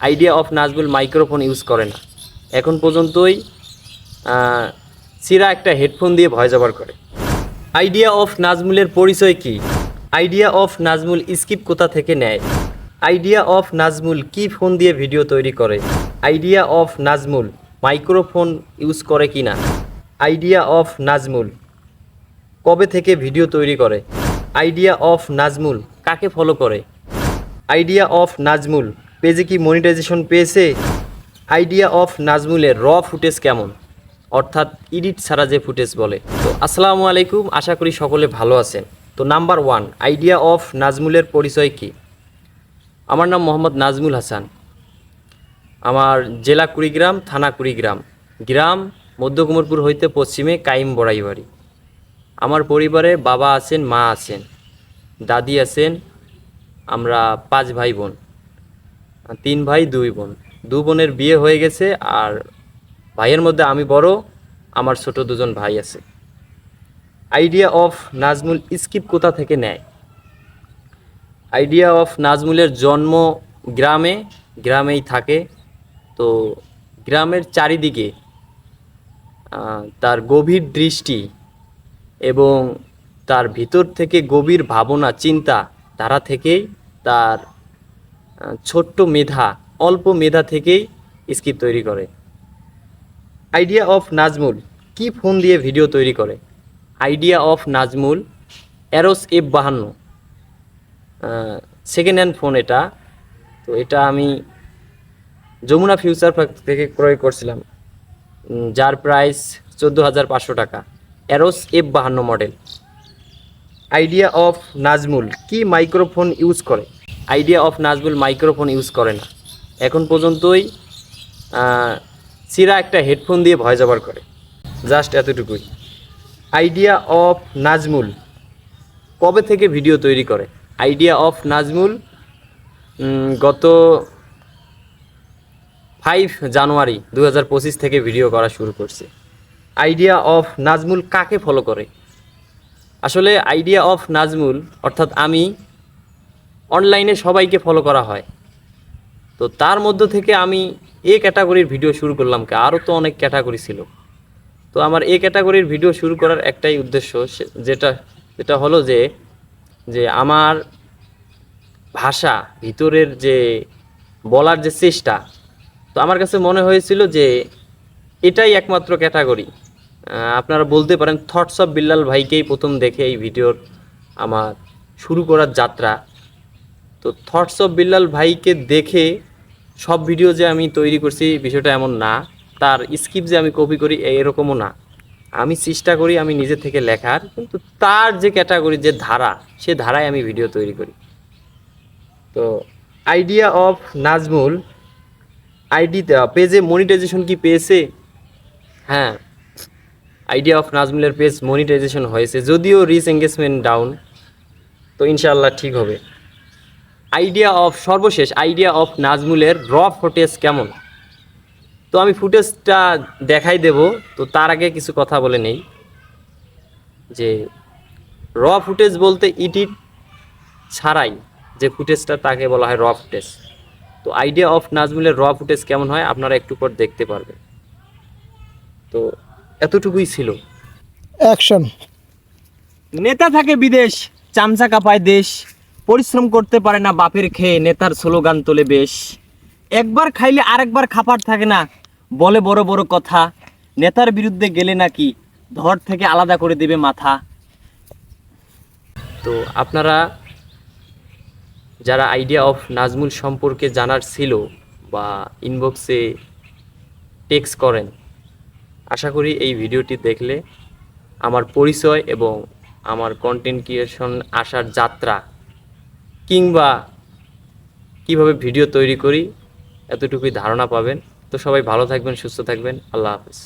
Idea of Nazmul microphone use করে না। এখন পর্যন্তই সিরা একটা হেডফোন দিয়ে ভয়েস ওভার করে। আইডিয়া অফ নাজমুলের পরিচয় কি? আইডিয়া অফ নাজমুল স্কিপ কোথা থেকে নেয়? আইডিয়া অফ নাজমুল কি ফোন দিয়ে ভিডিও তৈরি করে? Idea of Nazmul microphone use করে কি না? আইডিয়া অফ নাজমুল কবে থেকে ভিডিও তৈরি করে? আইডিয়া অফ নাজমুল কাকে ফলো করে? আইডিয়া অফ নাজমুল পেজে কি মনিটাইজেশন পেয়েছে? আইডিয়া অফ নাজমুলের র ফুটেজ কেমন, অর্থাৎ এডিট ছাড়া যে ফুটেজ বলে। তো আসসালামু আলাইকুম, আশা করি সকলে ভালো আছেন। তো নাম্বার 1, আইডিয়া অফ নাজমুলের পরিচয় কি? আমার নাম মোহাম্মদ নাজমুল হাসান। আমার জেলা কুড়িগ্রাম, থানা কুড়িগ্রাম, গ্রাম মধ্যকুমারপুর হইতে পশ্চিমে কাইম বড়াইবাড়ি। আমার পরিবারে বাবা আছেন, মা আছেন, দাদি আছেন। আমরা 5 ভাই বোন, 3 ভাই 2 বোন। 2 বোনের বিয়ে হয়ে গেছে, আর ভাইয়ের মধ্যে আমি বড়, আমার ছোট 2জন ভাই আছে। আইডিয়া অফ নাজমুল স্কিপ কোথা থেকে নেয়? আইডিয়া অফ নাজমুলের জন্ম গ্রামেই থাকে। তো গ্রামের চারিদিকে তার গভীর দৃষ্টি এবং তার ভিতর থেকে গভীর ভাবনা চিন্তা ধারা থেকেই তার ছোট্ট মেধা, অল্প মেধা থেকেই স্কিপ তৈরি করে। আইডিয়া অফ নাজমুল কি ফোন দিয়ে ভিডিও তৈরি করে? Idea of Nazmul arrows F52 second hand phone এটা। তো এটা আমি যমুনা ফিউচার পার্ক থেকে ক্রয় করছিলাম, যার প্রাইস 14,500 টাকা। Arrows F52 model. Idea of Nazmul কি মাইক্রোফোন ইউজ করে? Idea of Nazmul microphone use করে না। এখন পর্যন্তই সিরা একটা হেডফোন দিয়ে ভয়েস ওভার করে, জাস্ট এতটুকুই। আইডিয়া অফ নাজমুল কবে থেকে ভিডিও তৈরি করে? আইডিয়া অফ নাজমুল গত 5 জানুয়ারি 2025 থেকে ভিডিও করা শুরু করছে। আইডিয়া অফ নাজমুল কাকে ফলো করে? আসলে আইডিয়া অফ নাজমুল অর্থাৎ আমি অনলাইনে সবাইকে ফলো করা হয়। তো তার মধ্য থেকে আমি এ ক্যাটাগরির ভিডিও শুরু করলাম। আরও তো অনেক ক্যাটাগরি ছিল। তো আমার এ ক্যাটাগরির ভিডিও শুরু করার একটাই উদ্দেশ্য, যেটা হলো যে আমার ভাষা ভিতরের যে বলার যে চেষ্টা, তো আমার কাছে মনে হয়েছিল যে এটাই একমাত্র ক্যাটাগরি। আপনারা বলতে পারেন থটস অফ বিল্লাল ভাইকেই প্রথম দেখে এই ভিডিওর আমার শুরু করার যাত্রা। তো থটস অফ বিল্লাল ভাইকে দেখে সব ভিডিও যে আমি তৈরি করছি বিষয়টা এমন না, তার স্ক্রিপ্ট যে আমি কপি করি এরকমও না। আমি চেষ্টা করি আমি নিজে থেকে লেখার, কিন্তু তার যে ক্যাটাগরি, যে ধারা, সে ধারায় আমি ভিডিও তৈরি করি। তো আইডিয়া অফ নাজমুল পেজে মনিটাইজেশন কি পেয়েছে? হ্যাঁ, আইডিয়া অফ নাজমুলের পেজ মনিটাইজেশন হয়েছে, যদিও রিচ এঙ্গেজমেন্ট ডাউন। তো ইনশাআল্লাহ ঠিক হবে। সর্বশেষ আইডিয়া অফ নাজমুলের র ফুটেজ কেমন? তো আমি ফুটেজটা দেখাই দেব। তো তার আগে কিছু কথা বলে নেই যে র ফুটেজ বলতে এডিট ছাড়াই যে ফুটেজটা তাকে বলা হয় র ফুটেজ। তো আইডিয়া অফ নাজমুলের র ফুটেজ কেমন হয় আপনারা একটু পর দেখতে পারবেন। তো এতটুকুই ছিল। অ্যাকশন। নেতা থাকে বিদেশ, চামচা কাপায় দেশ, পরিশ্রম করতে পারে না বাপের খেয়ে, নেতার স্লোগান তোলে বেশ। একবার খাইলে আরেকবার খাবার থাকে না, বলে বড় বড় কথা, নেতার বিরুদ্ধে গেলে নাকি ধর থেকে আলাদা করে দেবে মাথা। তো আপনারা যারা আইডিয়া অফ নাজমুল সম্পর্কে জানার ছিল বা ইনবক্সে টেক্সট করেন, আশা করি এই ভিডিওটি দেখলে আমার পরিচয় এবং আমার কন্টেন্ট ক্রিয়েশন আসার যাত্রা কিংবা কিভাবে ভিডিও তৈরি করি এতটুকুই ধারণা পাবেন। তো সবাই ভালো থাকবেন, সুস্থ থাকবেন। আল্লাহ হাফেজ।